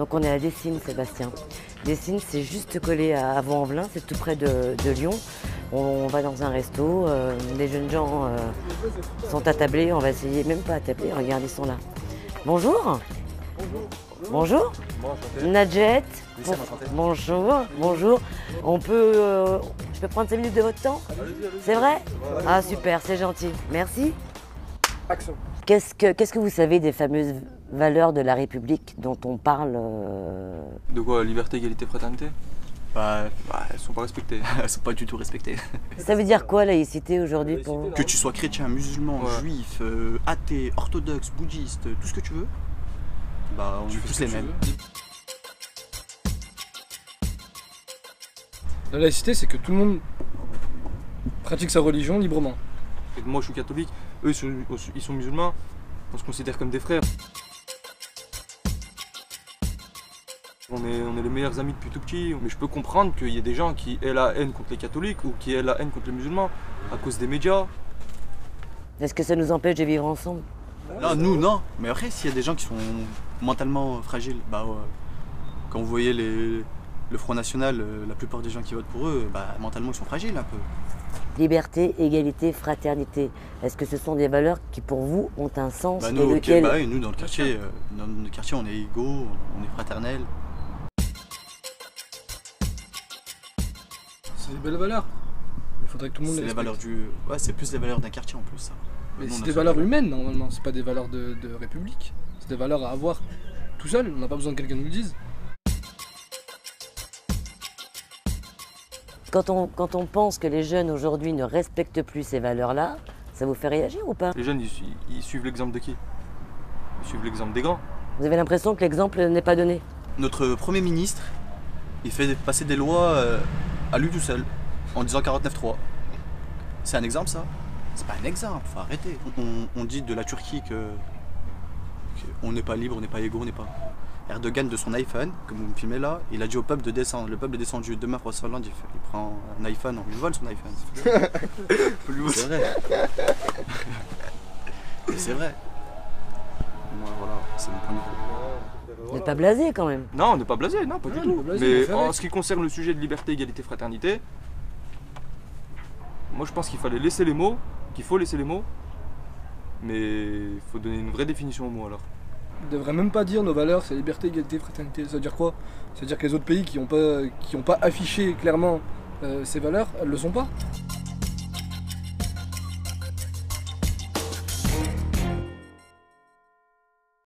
Donc on est à Dessines, Sébastien. Dessines, c'est juste collé à Vaux-en-Velin, c'est tout près de Lyon. On va dans un resto, les jeunes gens sont attablés, on va essayer, même pas attablés, regarde, ils sont là. Bonjour. Bonjour. Nadjet. Bonjour. Bonjour. Je peux prendre 5 minutes de votre temps? C'est vrai? Ah super, c'est gentil. Merci. Action. Qu'est-ce que vous savez des fameuses valeurs de la République dont on parle De quoi? Liberté, égalité, fraternité? Elles sont pas respectées. Elles sont pas du tout respectées. Ça veut dire quoi laïcité aujourd'hui pour vous? Que tu sois chrétien, musulman, juif, athée, orthodoxe, bouddhiste, tout ce que tu veux, on est tous les mêmes. La laïcité, c'est que tout le monde pratique sa religion librement. Et moi je suis catholique, eux ils sont musulmans, on se considère comme des frères. On est les meilleurs amis depuis tout petit, mais je peux comprendre qu'il y ait des gens qui aient la haine contre les catholiques ou qui aient la haine contre les musulmans à cause des médias. Est-ce que ça nous empêche de vivre ensemble? Non, nous non, mais après s'il y a des gens qui sont mentalement fragiles, quand vous voyez le Front National, la plupart des gens qui votent pour eux, mentalement ils sont fragiles un peu. Liberté, égalité, fraternité. Est-ce que ce sont des valeurs qui pour vous ont un sens? Nous dans le quartier, on est égaux, on est fraternels. C'est des belles valeurs. Il faudrait que tout le monde les respecte. C'est plus les valeurs d'un quartier en plus ça. Mais c'est des valeurs humaines normalement, c'est pas des valeurs de République. C'est des valeurs à avoir tout seul, on n'a pas besoin que quelqu'un nous le dise. Quand on pense que les jeunes aujourd'hui ne respectent plus ces valeurs-là, ça vous fait réagir ou pas? Les jeunes ils suivent l'exemple de qui? Ils suivent l'exemple des grands. Vous avez l'impression que l'exemple n'est pas donné? Notre Premier ministre, il fait passer des lois à lui tout seul, en disant 49.3. C'est un exemple ça? C'est pas un exemple, faut arrêter. On dit de la Turquie qu'on n'est pas libre, on n'est pas égaux, on n'est pas... Erdogan de son iPhone, comme vous me filmez là, il a dit au peuple de descendre. Le peuple est descendu. Demain, François Hollande, il prend un iPhone, on lui vole son iPhone. C'est vrai. C'est vrai. Moi, voilà, c'est mon point de vue. Vous n'êtes pas blasé quand même? Non, on n'est pas blasé, non, pas du tout. Blasé, mais en ce qui concerne le sujet de liberté, égalité, fraternité, moi je pense qu'il fallait laisser les mots, qu'il faut laisser les mots, mais il faut donner une vraie définition aux mots alors. On ne devrait même pas dire nos valeurs, c'est liberté, égalité, fraternité. Ça veut dire quoi? Ça veut dire que les autres pays qui ont pas affiché clairement ces valeurs, elles le sont pas.